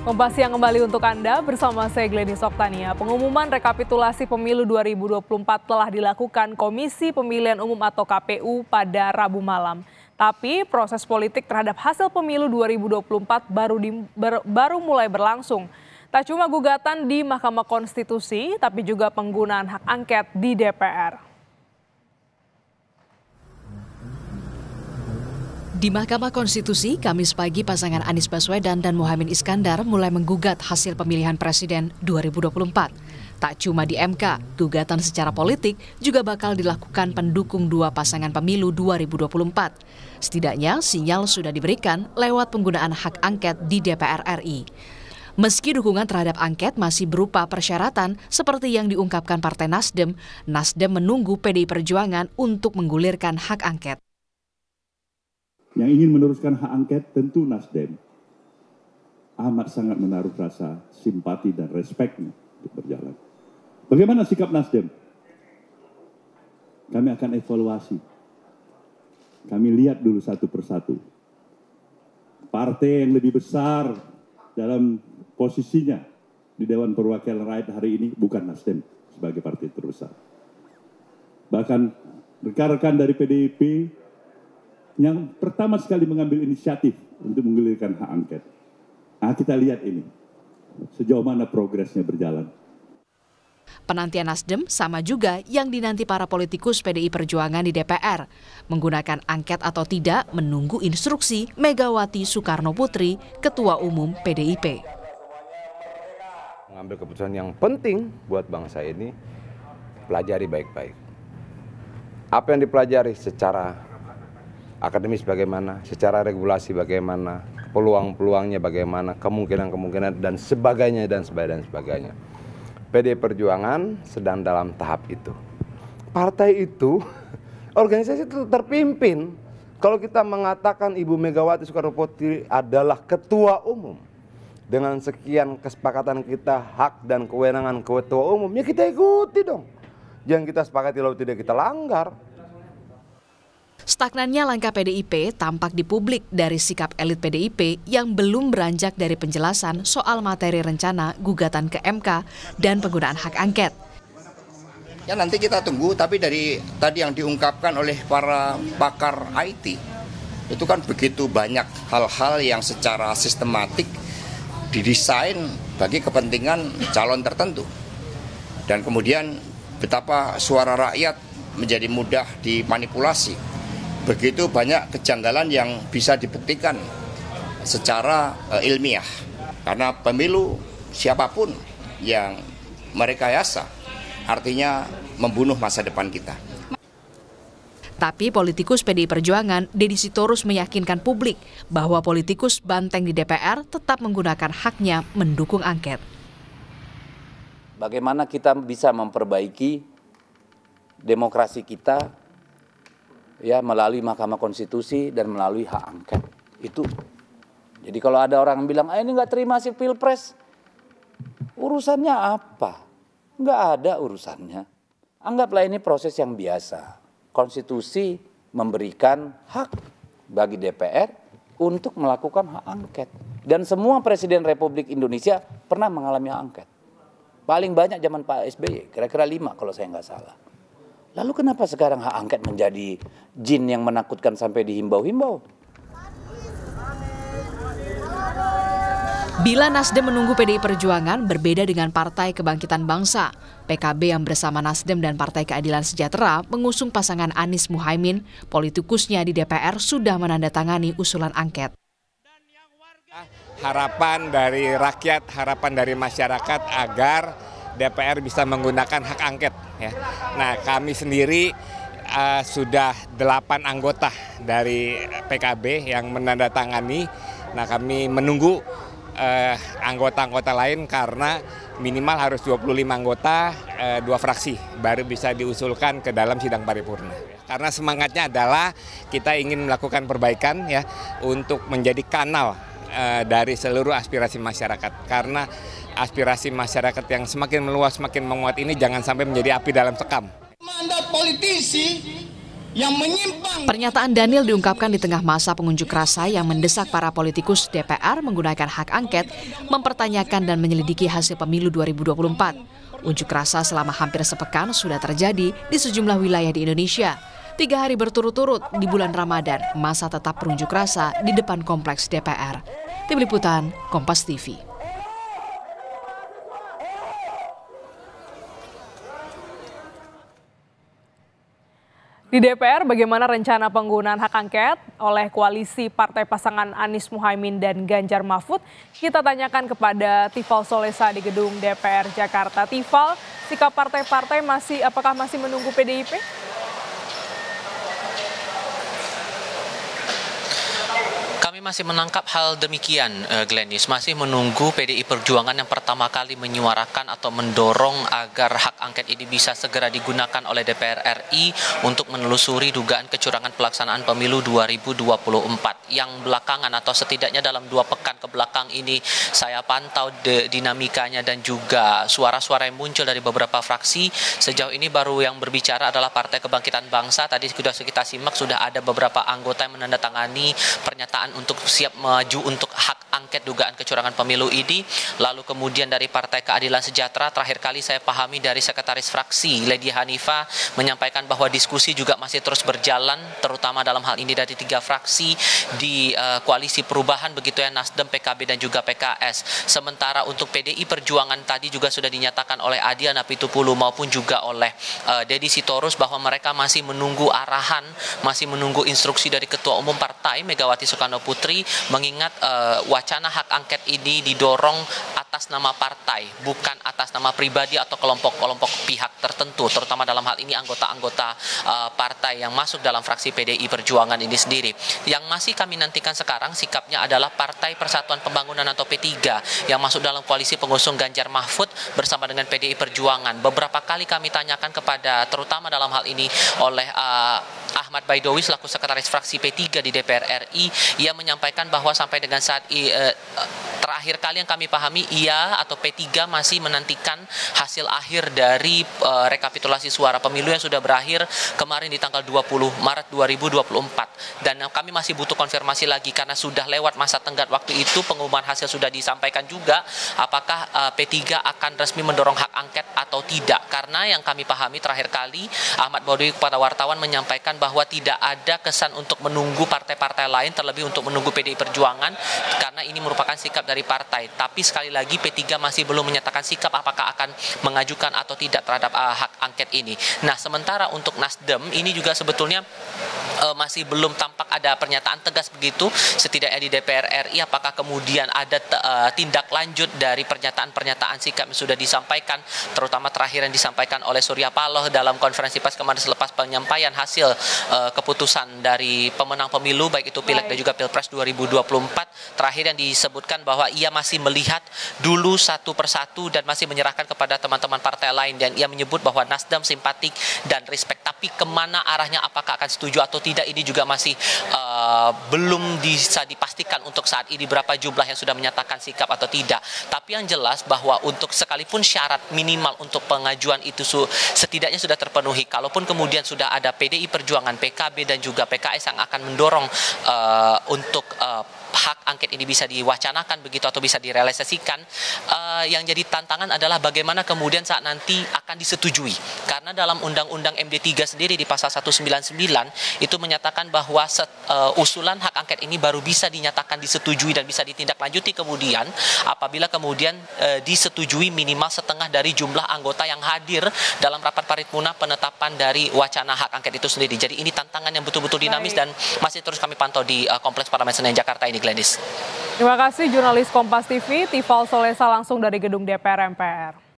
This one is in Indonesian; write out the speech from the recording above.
Kompas Siang kembali untuk Anda bersama saya Glenny Soktania. Pengumuman rekapitulasi pemilu 2024 telah dilakukan Komisi Pemilihan Umum atau KPU pada Rabu malam. Tapi proses politik terhadap hasil pemilu 2024 baru mulai berlangsung. Tak cuma gugatan di Mahkamah Konstitusi, tapi juga penggunaan hak angket di DPR. Di Mahkamah Konstitusi, Kamis pagi pasangan Anies Baswedan dan Muhaimin Iskandar mulai menggugat hasil pemilihan presiden 2024. Tak cuma di MK, gugatan secara politik juga bakal dilakukan pendukung dua pasangan pemilu 2024. Setidaknya sinyal sudah diberikan lewat penggunaan hak angket di DPR RI. Meski dukungan terhadap angket masih berupa persyaratan seperti yang diungkapkan Partai Nasdem menunggu PDI Perjuangan untuk menggulirkan hak angket. Yang ingin meneruskan hak angket tentu Nasdem amat sangat menaruh rasa simpati dan respeknya untuk berjalan. Bagaimana sikap Nasdem? Kami akan evaluasi. Kami lihat dulu satu persatu. Partai yang lebih besar dalam posisinya di Dewan Perwakilan Rakyat hari ini bukan Nasdem sebagai partai terbesar. Bahkan rekan-rekan dari PDIP yang pertama sekali mengambil inisiatif untuk menggulirkan hak angket. Nah, kita lihat ini, sejauh mana progresnya berjalan. Penantian Nasdem sama juga yang dinanti para politikus PDI Perjuangan di DPR. Menggunakan angket atau tidak menunggu instruksi Megawati Soekarno Putri, Ketua Umum PDIP. Mengambil keputusan yang penting buat bangsa ini, pelajari baik-baik. Apa yang dipelajari secara akademis bagaimana, secara regulasi bagaimana, peluang-peluangnya bagaimana, kemungkinan-kemungkinan dan sebagainya. PDI Perjuangan sedang dalam tahap itu. Partai itu, organisasi itu terpimpin. Kalau kita mengatakan Ibu Megawati Soekarno Putri adalah ketua umum, dengan sekian kesepakatan kita, hak dan kewenangan ketua umum, ya kita ikuti dong. Jangan kita sepakati lalu tidak kita langgar. Stagnannya langkah PDIP tampak di publik dari sikap elit PDIP yang belum beranjak dari penjelasan soal materi rencana gugatan ke MK dan penggunaan hak angket. Ya nanti kita tunggu, tapi dari tadi yang diungkapkan oleh para pakar IT, itu kan begitu banyak hal-hal yang secara sistematik didesain bagi kepentingan calon tertentu. Dan kemudian betapa suara rakyat menjadi mudah dimanipulasi. Begitu banyak kejanggalan yang bisa dibuktikan secara ilmiah. Karena pemilu siapapun yang merekayasa artinya membunuh masa depan kita. Tapi politikus PDI Perjuangan, Deddy Sitorus meyakinkan publik bahwa politikus banteng di DPR tetap menggunakan haknya mendukung angket. Bagaimana kita bisa memperbaiki demokrasi kita ya melalui Mahkamah Konstitusi dan melalui hak angket itu. Jadi kalau ada orang yang bilang ini nggak terima hasil pilpres, urusannya apa? Nggak ada urusannya. Anggaplah ini proses yang biasa. Konstitusi memberikan hak bagi DPR untuk melakukan hak angket. Dan semua Presiden Republik Indonesia pernah mengalami hak angket. Paling banyak zaman Pak SBY, kira-kira 5 kalau saya nggak salah. Lalu kenapa sekarang hak angket menjadi jin yang menakutkan sampai dihimbau-himbau? Bila Nasdem menunggu PDI Perjuangan berbeda dengan Partai Kebangkitan Bangsa, PKB yang bersama Nasdem dan Partai Keadilan Sejahtera mengusung pasangan Anies Muhaimin, politikusnya di DPR sudah menandatangani usulan angket. Harapan dari rakyat, harapan dari masyarakat agar DPR bisa menggunakan hak angket. Ya. Nah, kami sendiri sudah 8 anggota dari PKB yang menandatangani. Nah, kami menunggu anggota-anggota lain karena minimal harus 25 anggota, 2 fraksi baru bisa diusulkan ke dalam sidang paripurna. Karena semangatnya adalah kita ingin melakukan perbaikan ya untuk menjadi kanal dari seluruh aspirasi masyarakat. Karena aspirasi masyarakat yang semakin meluas, semakin menguat ini jangan sampai menjadi api dalam sekam. Mandat politisi yang menyimpang. Pernyataan Daniel diungkapkan di tengah masa pengunjuk rasa yang mendesak para politikus DPR menggunakan hak angket mempertanyakan dan menyelidiki hasil pemilu 2024. Unjuk rasa selama hampir sepekan sudah terjadi di sejumlah wilayah di Indonesia. 3 hari berturut-turut di bulan Ramadan, masa tetap berunjuk rasa di depan kompleks DPR. Tim Liputan, Kompas TV. Di DPR, bagaimana rencana penggunaan hak angket oleh koalisi partai pasangan Anies Muhaimin dan Ganjar Mahfud? Kita tanyakan kepada Tifal Solesa di gedung DPR Jakarta. Tifal, sikap partai-partai apakah masih menunggu PDIP? Kami masih menangkap hal demikian, Glenis. Masih menunggu PDI Perjuangan yang pertama kali menyuarakan atau mendorong agar hak angket ini bisa segera digunakan oleh DPR RI untuk menelusuri dugaan kecurangan pelaksanaan pemilu 2024. Yang belakangan atau setidaknya dalam 2 pekan ke belakang ini saya pantau dinamikanya dan juga suara-suara yang muncul dari beberapa fraksi. Sejauh ini baru yang berbicara adalah Partai Kebangkitan Bangsa. Tadi sudah kita simak, sudah ada beberapa anggota yang menandatangani pernyataan untuk siap maju untuk hak angket dugaan kecurangan pemilu ini. Lalu kemudian dari Partai Keadilan Sejahtera, terakhir kali saya pahami dari Sekretaris Fraksi Lady Hanifa menyampaikan bahwa diskusi juga masih terus berjalan, terutama dalam hal ini dari 3 fraksi di koalisi perubahan, begitu ya, Nasdem, PKB dan juga PKS. Sementara untuk PDI Perjuangan tadi juga sudah dinyatakan oleh Adiana Pitupulu maupun juga oleh Deddy Sitorus bahwa mereka masih menunggu arahan, masih menunggu instruksi dari Ketua Umum Partai Megawati Soekarno Putri, mengingat wacana hak angket ini didorong atas nama partai, bukan atas nama pribadi atau kelompok-kelompok pihak tertentu, terutama dalam hal ini anggota-anggota partai yang masuk dalam fraksi PDI Perjuangan ini sendiri. Yang masih kami nantikan sekarang sikapnya adalah Partai Persatuan Pembangunan atau P3 yang masuk dalam koalisi pengusung Ganjar Mahfud bersama dengan PDI Perjuangan. Beberapa kali kami tanyakan kepada, terutama dalam hal ini oleh Ahmad Baidowi selaku Sekretaris Fraksi P3 di DPR RI, ia menyampaikan bahwa sampai dengan saat terakhir kali yang kami pahami, ia atau P3 masih menantikan hasil akhir dari rekapitulasi suara pemilu yang sudah berakhir kemarin di tanggal 20 Maret 2024. Dan kami masih butuh konfirmasi lagi karena sudah lewat masa tenggat waktu itu, pengumuman hasil sudah disampaikan juga, apakah P3 akan resmi mendorong hak angket atau tidak. Karena yang kami pahami terakhir kali, Ahmad Baidowi kepada wartawan menyampaikan bahwa tidak ada kesan untuk menunggu partai-partai lain, terlebih untuk menunggu PDI Perjuangan, karena ini merupakan sikap dari partai. Tapi sekali lagi P3 masih belum menyatakan sikap apakah akan mengajukan atau tidak terhadap hak angket ini. Nah, sementara untuk Nasdem ini juga sebetulnya masih belum tampak ada pernyataan tegas begitu, setidaknya di DPR RI, apakah kemudian ada tindak lanjut dari pernyataan-pernyataan sikap yang sudah disampaikan, terutama terakhir yang disampaikan oleh Surya Paloh dalam konferensi pers kemarin selepas penyampaian hasil keputusan dari pemenang pemilu baik itu Pileg dan juga Pilpres 2024. Terakhir yang disebutkan bahwa ia masih melihat dulu satu persatu dan masih menyerahkan kepada teman-teman partai lain, dan ia menyebut bahwa Nasdem simpatik dan respect, tapi kemana arahnya, apakah akan setuju atau tidak, ini juga masih belum bisa dipastikan untuk saat ini berapa jumlah yang sudah menyatakan sikap atau tidak. Tapi yang jelas bahwa untuk sekalipun syarat minimal untuk pengajuan itu setidaknya sudah terpenuhi. Kalaupun kemudian sudah ada PDI Perjuangan, PKB dan juga PKS yang akan mendorong untuk hak angket ini bisa diwacanakan begitu atau bisa direalisasikan, yang jadi tantangan adalah bagaimana kemudian saat nanti akan disetujui. Karena dalam Undang-Undang MD3 sendiri di pasal 199 itu menyatakan bahwa usulan hak angket ini baru bisa dinyatakan disetujui dan bisa ditindaklanjuti kemudian apabila kemudian disetujui minimal setengah dari jumlah anggota yang hadir dalam rapat paripurna penetapan dari wacana hak angket itu sendiri. Jadi ini tantangan yang betul-betul dinamis dan masih terus kami pantau di Kompleks Parlemen Senayan Jakarta ini, Glenis. Terima kasih jurnalis Kompas TV, Tifal Solesa langsung dari gedung DPR MPR.